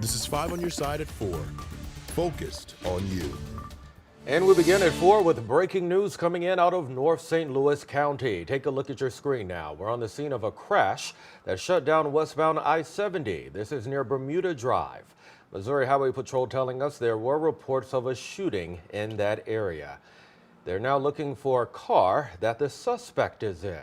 This is 5 on your side at 4. Focused on you. And we begin at 4 with breaking news coming in out of North St. Louis County. Take a look at your screen now. We're on the scene of a crash that shut down westbound I-70. This is near Bermuda Drive. Missouri Highway Patrol telling us there were reports of a shooting in that area. They're now looking for a car that the suspect is in.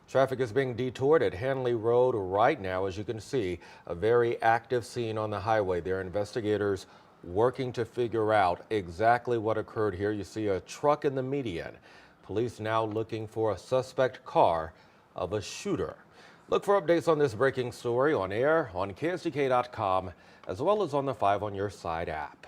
Traffic is being detoured at Hanley Road right now. As you can see, a very active scene on the highway. There are investigators working to figure out exactly what occurred here. You see a truck in the median. Police now looking for a suspect car of a shooter. Look for updates on this breaking story on air, on KSDK.com, as well as on the 5 on Your Side app.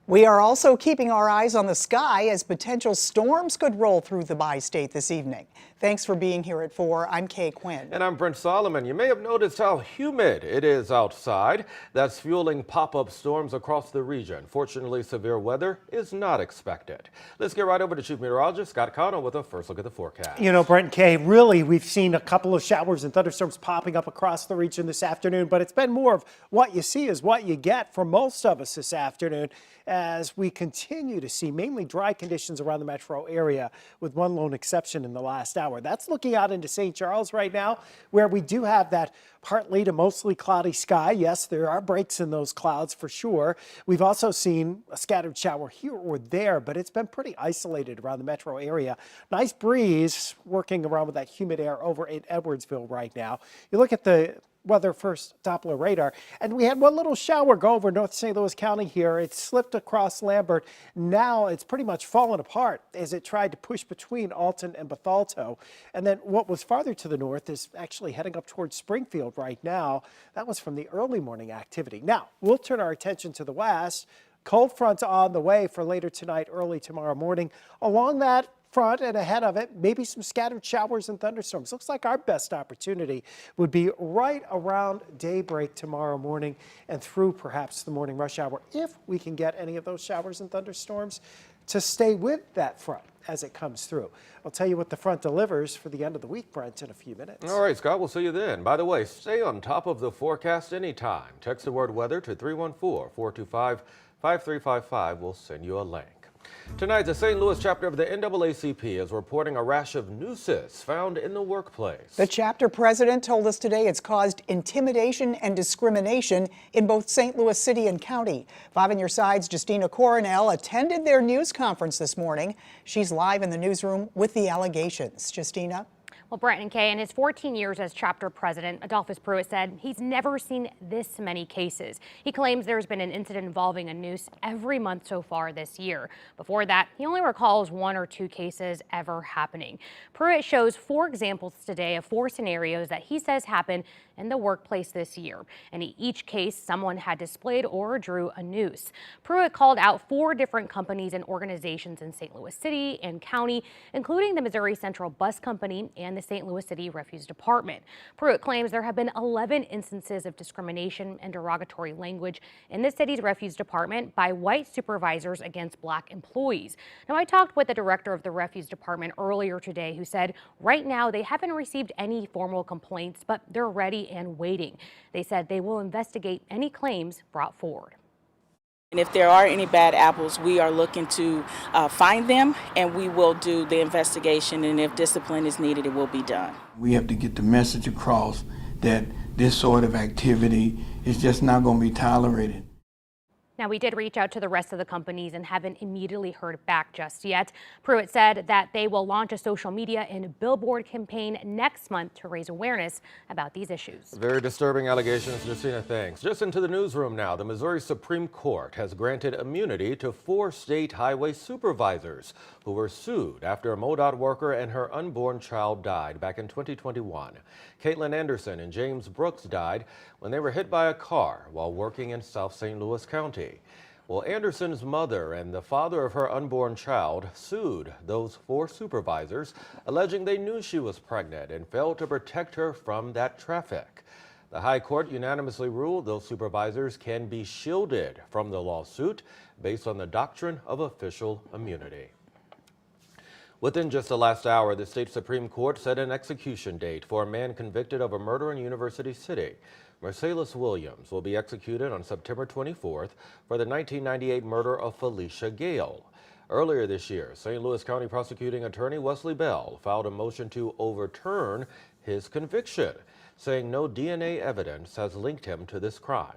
We are also keeping our eyes on the sky as potential storms could roll through the bi-state this evening. Thanks for being here at 4. I'm Kay Quinn. And I'm Brent Solomon. You may have noticed how humid it is outside. That's fueling pop-up storms across the region. Fortunately, severe weather is not expected. Let's get right over to Chief Meteorologist Scott Connell with a first look at the forecast. You know, Brent and Kay, really, we've seen a couple of showers and thunderstorms popping up across the region this afternoon, but it's been more of what you see is what you get for most of us this afternoon, as we continue to see mainly dry conditions around the metro area, with one lone exception in the last hour. That's looking out into St. Charles right now, where we do have that partly to mostly cloudy sky. Yes, there are breaks in those clouds for sure. We've also seen a scattered shower here or there, but it's been pretty isolated around the metro area. Nice breeze working around with that humid air over in Edwardsville right now. You look at the weather first Doppler radar, and we had one little shower go over North St. Louis County here. It slipped across Lambert. Now it's pretty much fallen apart as it tried to push between Alton and Bethalto. And then what was farther to the north is actually heading up towards Springfield right now. That was from the early morning activity. Now we'll turn our attention to the west. Cold front on the way for later tonight, early tomorrow morning. Along that front and ahead of it, maybe some scattered showers and thunderstorms. Looks like our best opportunity would be right around daybreak tomorrow morning and through perhaps the morning rush hour, if we can get any of those showers and thunderstorms to stay with that front as it comes through. I'll tell you what the front delivers for the end of the week, Brent, in a few minutes. All right, Scott, we'll see you then. By the way, stay on top of the forecast anytime. Text the word weather to 314-425-5355. We'll send you a link. Tonight, the St. Louis chapter of the NAACP is reporting a rash of nooses found in the workplace. The chapter president told us today it's caused intimidation and discrimination in both St. Louis City and County. 5 on Your Side's Justina Coronel attended their news conference this morning. She's live in the newsroom with the allegations. Justina? Well, Brent and Kay, in his 14 years as chapter president, Adolphus Pruitt said he's never seen this many cases. He claims there's been an incident involving a noose every month so far this year. Before that, he only recalls 1 or 2 cases ever happening. Pruitt shows 4 examples today of 4 scenarios that he says happened in the workplace this year. And in each case, someone had displayed or drew a noose. Pruitt called out 4 different companies and organizations in St. Louis City and County, including the Missouri Central Bus Company and the St. Louis City Refuse Department. Pruitt claims there have been 11 instances of discrimination and derogatory language in the city's refuse department by white supervisors against black employees. Now, I talked with the director of the refuse department earlier today, who said right now they haven't received any formal complaints, but they're ready and waiting. They said they will investigate any claims brought forward. And if there are any bad apples, we are looking to find them, and we will do the investigation, and if discipline is needed, it will be done. We have to get the message across that this sort of activity is just not going to be tolerated. Now, we did reach out to the rest of the companies and haven't immediately heard back just yet. Pruitt said that they will launch a social media and billboard campaign next month to raise awareness about these issues. Very disturbing allegations, Justina, thanks. Just into the newsroom now. The Missouri Supreme Court has granted immunity to 4 state highway supervisors who were sued after a MoDOT worker and her unborn child died back in 2021. Caitlin Anderson and James Brooks died when they were hit by a car while working in South St. Louis County. Well, Anderson's mother and the father of her unborn child sued those 4 supervisors, alleging they knew she was pregnant and failed to protect her from that traffic. The High Court unanimously ruled those supervisors can be shielded from the lawsuit based on the doctrine of official immunity. Within just the last hour, the state Supreme Court set an execution date for a man convicted of a murder in University City. Marcellus Williams will be executed on September 24th for the 1998 murder of Felicia Gale. Earlier this year, St. Louis County Prosecuting Attorney Wesley Bell filed a motion to overturn his conviction, saying no DNA evidence has linked him to this crime.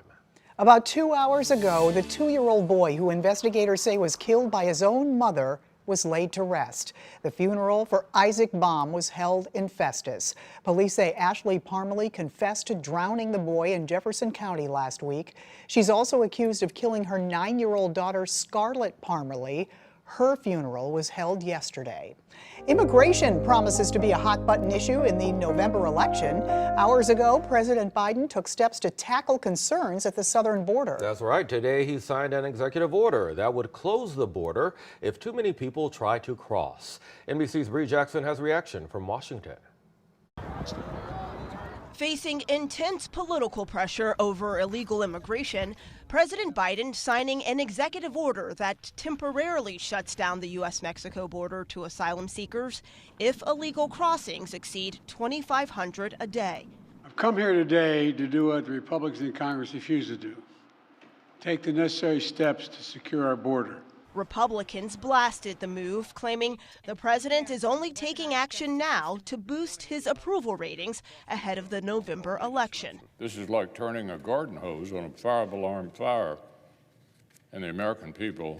About 2 hours ago, the 2-year-old boy who investigators say was killed by his own mother was laid to rest. The funeral for Isaac Baum was held in Festus. Police say Ashley Parmalee confessed to drowning the boy in Jefferson County last week. She's also accused of killing her 9-year-old daughter, Scarlett Parmalee. Her funeral was held yesterday. Immigration promises to be a hot-button issue in the November election. Hours ago, President Biden took steps to tackle concerns at the southern border. That's right. Today, he signed an executive order that would close the border if too many people try to cross. NBC's Bree Jackson has reaction from Washington. Facing intense political pressure over illegal immigration, President Biden signing an executive order that temporarily shuts down the U.S.-Mexico border to asylum seekers if illegal crossings exceed 2,500 a day. I've come here today to do what the Republicans in Congress refuse to do: take the necessary steps to secure our border. Republicans blasted the move, claiming the president is only taking action now to boost his approval ratings ahead of the November election. This is like turning a garden hose on a fire-alarm fire, and the American people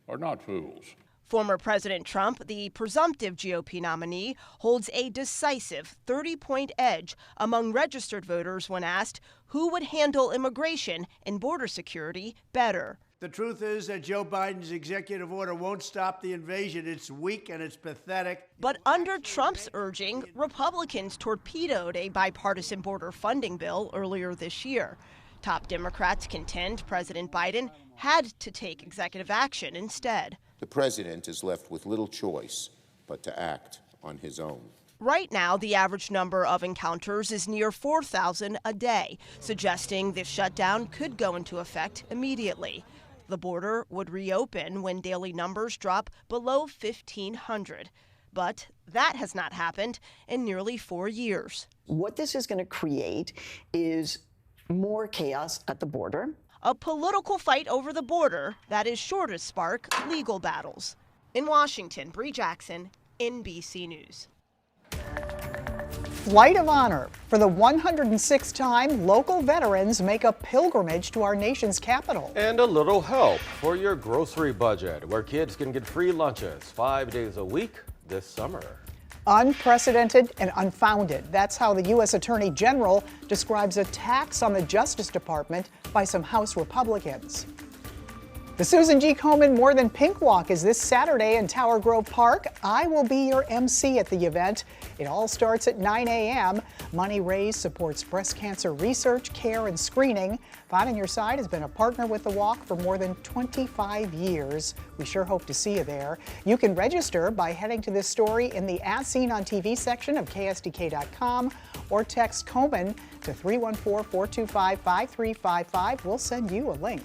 are not fools. Former President Trump, the presumptive GOP nominee, holds a decisive 30-point edge among registered voters when asked who would handle immigration and border security better. The truth is that Joe Biden's executive order won't stop the invasion. It's weak and it's pathetic. But under Trump's urging, Republicans torpedoed a bipartisan border funding bill earlier this year. Top Democrats contend President Biden had to take executive action instead. The president is left with little choice but to act on his own. Right now, the average number of encounters is near 4,000 a day, suggesting this shutdown could go into effect immediately. The border would reopen when daily numbers drop below 1,500. But that has not happened in nearly 4 years. What this is going to create is more chaos at the border. A political fight over the border that is sure to spark legal battles. In Washington, Bree Jackson, NBC News. Flight of honor. For the 106th time, local veterans make a pilgrimage to our nation's capital. And a little help for your grocery budget, where kids can get free lunches 5 days a week this summer. Unprecedented and unfounded. That's how the U.S. Attorney General describes attacks on the Justice Department by some House Republicans. The Susan G. Komen More Than Pink Walk is this Saturday in Tower Grove Park. I will be your MC at the event. It all starts at 9 a.m. Money raised supports breast cancer research, care, and screening. Five on Your Side has been a partner with the walk for more than 25 years. We sure hope to see you there. You can register by heading to this story in the As Seen on TV section of KSDK.com or text Komen to 314-425-5355. We'll send you a link.